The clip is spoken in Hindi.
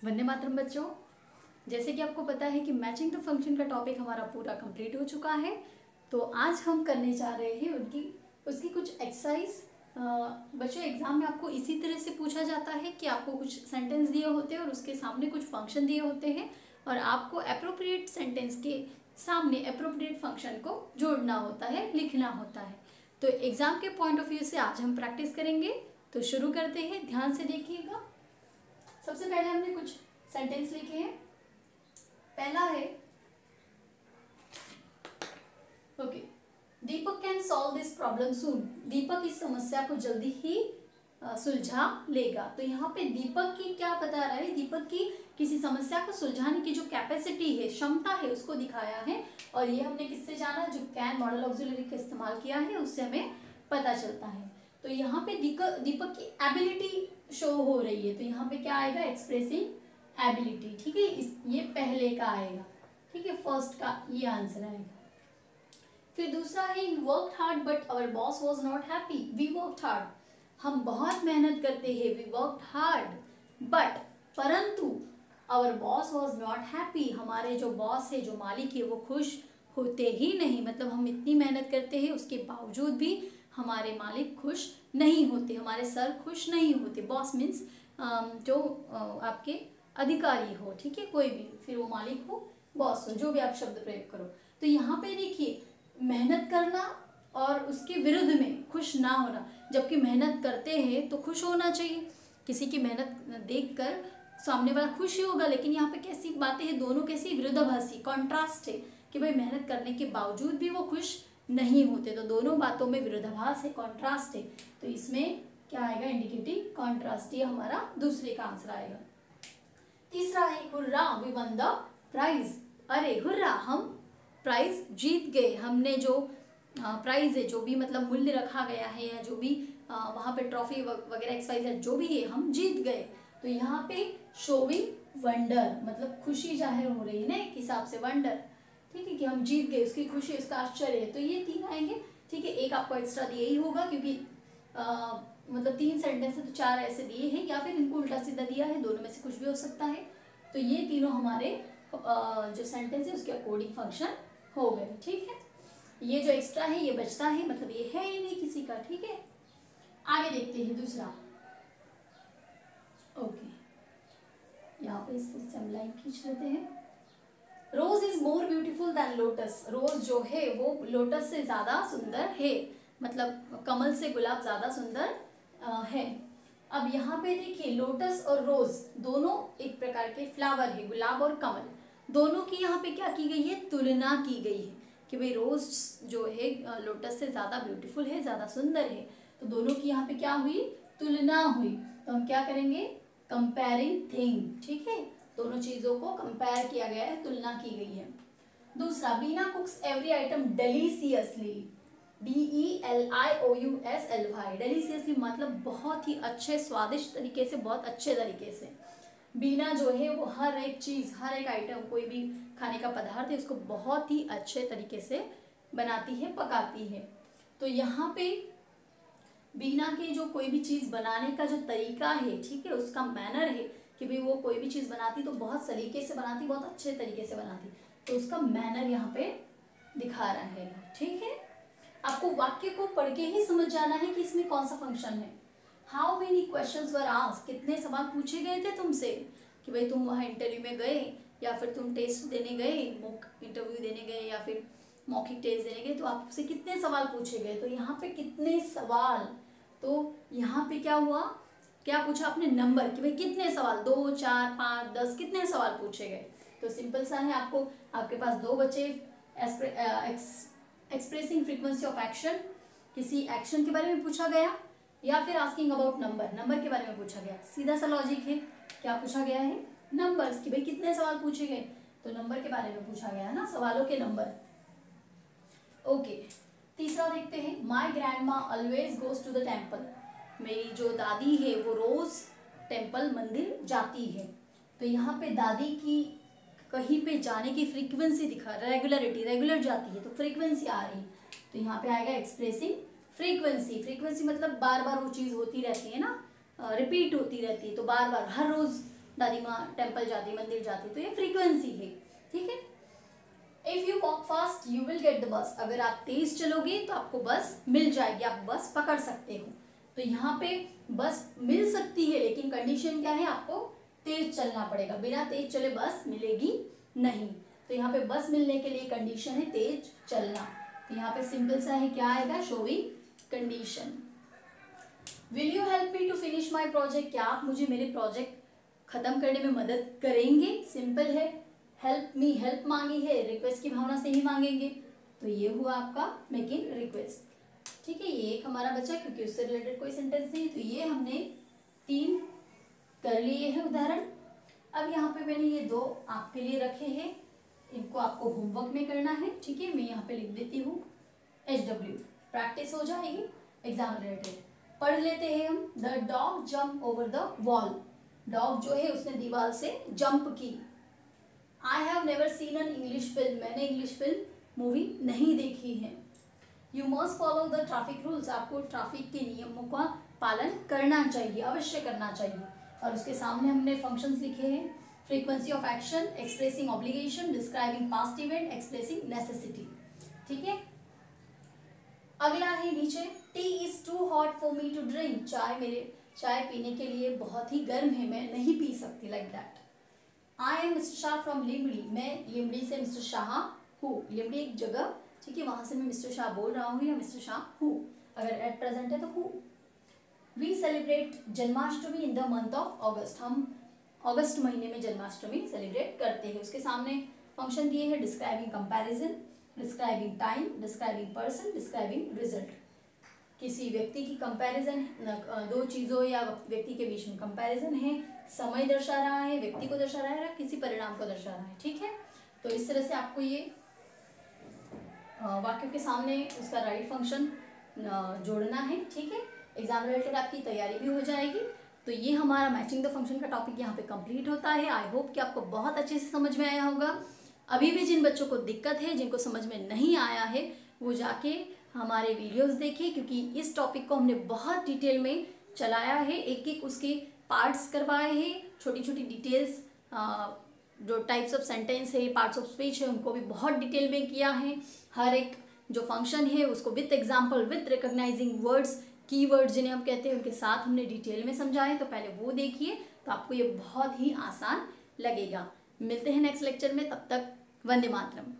वंदे मातरम बच्चों। जैसे कि आपको पता है कि मैचिंग द फंक्शन का टॉपिक हमारा पूरा कंप्लीट हो चुका है। तो आज हम करने जा रहे हैं उसकी कुछ एक्सरसाइज। बच्चों, एग्जाम में आपको इसी तरह से पूछा जाता है कि आपको कुछ सेंटेंस दिए होते हैं और उसके सामने कुछ फंक्शन दिए होते हैं और आपको अप्रोप्रिएट सेंटेंस के सामने अप्रोप्रिएट फंक्शन को जोड़ना होता है, लिखना होता है। तो एग्जाम के पॉइंट ऑफ व्यू से आज हम प्रैक्टिस करेंगे। तो शुरू करते हैं, ध्यान से देखिएगा। सबसे पहले हमने कुछ सेंटेंस लिखे हैं। पहला है, okay, Deepak can solve this problem soon. Deepak इस समस्या को जल्दी ही सुलझा लेगा। तो यहाँ पे दीपक की क्या बता रहा है? दीपक की किसी समस्या को सुलझाने की जो कैपेसिटी है, क्षमता है, उसको दिखाया है। और ये हमने किससे जाना? जो कैन मॉडल ऑक्सिलरी का इस्तेमाल किया है उससे हमें पता चलता है। तो यहाँ पे दीपक की एबिलिटी शो हो रही है। तो यहाँ पे क्या आएगा? Expressing ability. ठीक है, ये पहले का आएगा। ठीक है, फर्स्ट का ये आंसर आएगा। फिर दूसरा है, we worked hard but our boss was not happy. We worked hard, हम बहुत मेहनत करते हैं। वी वर्कड हार्ड बट, परंतु our boss was not happy, हमारे जो बॉस है, जो मालिक है, वो खुश होते ही नहीं। मतलब हम इतनी मेहनत करते हैं उसके बावजूद भी हमारे मालिक खुश नहीं होते, हमारे सर खुश नहीं होते। बॉस मीन्स जो आपके अधिकारी हो, ठीक है, कोई भी, फिर वो मालिक हो, बॉस हो, जो भी आप शब्द प्रयोग करो। तो यहाँ पे देखिए, मेहनत करना और उसके विरुद्ध में खुश ना होना। जबकि मेहनत करते हैं तो खुश होना चाहिए, किसी की मेहनत देखकर सामने वाला खुश ही होगा। लेकिन यहाँ पे कैसी बातें हैं? दोनों कैसी विरोधाभासी, कॉन्ट्रास्ट है कि भाई मेहनत करने के बावजूद भी वो खुश नहीं होते। तो दोनों बातों में विरोधाभास है, कॉन्ट्रास्ट है। तो इसमें क्या आएगा? Indicating contrast. ये हमारा दूसरे का आंसर आएगा। तीसरा है, hurrah we won the prize. अरे हुर्रा, हम प्राइज जीत गए। हमने जो प्राइज है, जो भी मतलब मूल्य रखा गया है या जो भी वहाँ पे ट्रॉफी वगैरह एक्सरसाइज जो भी है, हम जीत गए। तो यहाँ पे शोविंग वंडर, मतलब खुशी जाहिर हो रही है ना एक हिसाब से, वंडर, ठीक है, कि हम जीत गए, उसकी खुशी, उसका आश्चर्य है। तो ये तीन आएंगे। ठीक है, एक आपको एक्स्ट्रा दिया ही होगा क्योंकि मतलब 3 सेंटेंस है तो 4 ऐसे दिए हैं, या फिर इनको उल्टा सीधा दिया है, दोनों में से कुछ भी हो सकता है। तो ये तीनों हमारे जो सेंटेंस है उसके अकॉर्डिंग फंक्शन हो गए। ठीक है, ये जो एक्स्ट्रा है ये बचता है, मतलब ये है ही नहीं किसी का। ठीक है, आगे देखते हैं दूसरा। ओके, यहाँ पे इस तरह से हम लाइन खींच लेते हैं। Rose is more beautiful than lotus. Rose जो है वो लोटस से ज्यादा सुंदर है, मतलब कमल से गुलाब ज्यादा सुंदर है। अब यहाँ पे देखिए, लोटस और रोज दोनों एक प्रकार के फ्लावर है, गुलाब और कमल, दोनों की यहाँ पे क्या की गई है? तुलना की गई है कि भाई रोज जो है लोटस से ज्यादा ब्यूटीफुल है, ज्यादा सुंदर है। तो दोनों की यहाँ पे क्या हुई? तुलना हुई। तो हम क्या करेंगे? Comparing thing. ठीक है, दोनों चीजों को कंपेयर किया गया है, तुलना की गई है। दूसरा, बीना कुक्स एवरी आइटम डेलीसियसली। DELIOUSLY, डेलीसियसली मतलब बहुत ही अच्छे, स्वादिष्ट तरीके से, बहुत अच्छे तरीके से। बीना जो है वो हर एक चीज, हर एक आइटम, कोई भी खाने का पदार्थ है उसको बहुत ही अच्छे तरीके से बनाती है, पकाती है। तो यहाँ पे बीना के जो कोई भी चीज बनाने का जो तरीका है, ठीक है, उसका मैनर है कि भाई वो कोई भी चीज बनाती तो बहुत सलीके से बनाती, बहुत अच्छे तरीके से बनाती। तो उसका मैनर यहाँ पे दिखा रहा है। ठीक है, आपको वाक्य को पढ़ के ही समझ जाना है कि इसमें कौन सा फंक्शन है। How many questions were asked, कितने सवाल पूछे गए थे तुमसे कि भाई तुम वहाँ इंटरव्यू में गए या फिर तुम टेस्ट देने गए, मॉक इंटरव्यू देने गए या फिर मौखिक टेस्ट देने गए, तो आपसे कितने सवाल पूछे गए। तो यहाँ पे कितने सवाल, तो यहाँ पे क्या हुआ? क्या पूछा आपने? नंबर, कि भाई कितने सवाल, 2, 4, 5, 10, कितने सवाल पूछे गए। तो सिंपल सा है, आपको आपके पास 2 बचे। एक्सप्रेसिंग फ्रीक्वेंसी ऑफ एक्शन, किसी एक्शन के बारे में पूछा गया, या फिर आस्किंग अबाउट नंबर, नंबर के बारे में पूछा गया। सीधा सा लॉजिक है, क्या पूछा गया है? नंबर्स, कि भाई कितने सवाल पूछे गए, तो नंबर के बारे में पूछा गया है ना, सवालों के नंबर। ओके, तीसरा देखते हैं, my grandma always goes to the temple. मेरी जो दादी है वो रोज टेम्पल, मंदिर जाती है। तो यहाँ पे दादी की कहीं पे जाने की फ्रीक्वेंसी दिखा, रेगुलरिटी, रेगुलर जाती है तो फ्रीक्वेंसी आ रही। तो यहाँ पे आएगा एक्सप्रेसिंग फ्रीक्वेंसी। फ्रीक्वेंसी मतलब बार बार वो चीज़ होती रहती है ना, रिपीट होती रहती है, तो बार बार हर रोज दादी माँ टेम्पल जाती, मंदिर जाती, तो ये फ्रीक्वेंसी है, ठीक है। If you walk fast you will get the bus, अगर आप तेज चलोगे तो आपको बस मिल जाएगी, आप बस पकड़ सकते हो। तो यहाँ पे बस मिल सकती है, लेकिन कंडीशन क्या है, आपको तेज चलना पड़ेगा, बिना तेज चले बस मिलेगी नहीं। तो यहाँ पे बस मिलने के लिए कंडीशन है तेज चलना। तो यहाँ पे सिंपल सा है, क्या आएगा, showing condition. Will you help me to finish my project, क्या आप मुझे मेरे प्रोजेक्ट खत्म करने में मदद करेंगे, सिंपल है। हेल्प मी, हेल्प मांगी है, रिक्वेस्ट की भावना से ही मांगेंगे, तो ये हुआ आपका मेकिंग रिक्वेस्ट, ठीक है। ये एक हमारा बचा, क्योंकि उससे रिलेटेड कोई सेंटेंस नहीं, तो ये हमने 3 कर लिए हैं उदाहरण। अब यहाँ पे मैंने ये 2 आपके लिए रखे हैं, इनको आपको होमवर्क में करना है, ठीक है। मैं यहाँ पे लिख देती हूँ HW, प्रैक्टिस हो जाएगी एग्जाम रिलेटेड। पढ़ लेते हैं हम। The dog jump over the wall, dog जो है उसने दीवार से जंप की। I have never seen an English film, मैंने इंग्लिश फिल्म मूवी नहीं देखी है। You must follow the traffic rules, आपको ट्रैफिक के नियमों का पालन करना चाहिए, अवश्य करना चाहिए। और उसके सामने हमने फंक्शंस लिखे हैं, frequency of action, expressing obligation, describing past event, expressing necessity, ठीक है। अगला है नीचे, tea is too hot for me to drink, चाय पीने के लिए बहुत ही गर्म है, मैं नहीं पी सकती, like that. I am mister Shah from Limdi, मैं लिमड़ी से मिस्टर शाह हूँ, लिमड़ी एक जगह, ठीक है, वहां से मैं मिस्टर शाह बोल रहा हूँ या मिस्टर शाह हूँ, अगर एट प्रेजेंट है तो हूँ। We celebrate Janmashtami in the month of August, हम अगस्त महीने में जन्माष्टमी सेलिब्रेट करते हैं। उसके सामने फंक्शन दिए हैं, describing comparison, describing time, describing person, describing result. किसी व्यक्ति की कंपैरिजन, 2 चीज़ों या व्यक्ति के बीच में कंपैरिजन है, समय दर्शा रहा है, व्यक्ति को दर्शा रहा है, या किसी परिणाम को दर्शा रहा है, ठीक है। तो इस तरह से आपको ये वाक्यों के सामने उसका राइट फंक्शन जोड़ना है, ठीक है। एग्जाम रिलेटेड आपकी तैयारी भी हो जाएगी। तो ये हमारा मैचिंग द फंक्शन का टॉपिक यहाँ पे कंप्लीट होता है। आई होप कि आपको बहुत अच्छे से समझ में आया होगा। अभी भी जिन बच्चों को दिक्कत है, जिनको समझ में नहीं आया है, वो जाके हमारे वीडियोस देखें, क्योंकि इस टॉपिक को हमने बहुत डिटेल में चलाया है, एक एक उसके पार्ट्स करवाए हैं, छोटी छोटी डिटेल्स, जो टाइप्स ऑफ सेंटेंस है, पार्ट्स ऑफ स्पीच है, उनको भी बहुत डिटेल में किया है। हर एक जो फंक्शन है उसको with example, with recognising words, keywords जिन्हें हम कहते हैं, उनके साथ हमने डिटेल में समझाए। तो पहले वो देखिए, तो आपको ये बहुत ही आसान लगेगा। मिलते हैं नेक्स्ट लेक्चर में, तब तक वंदे मातरम।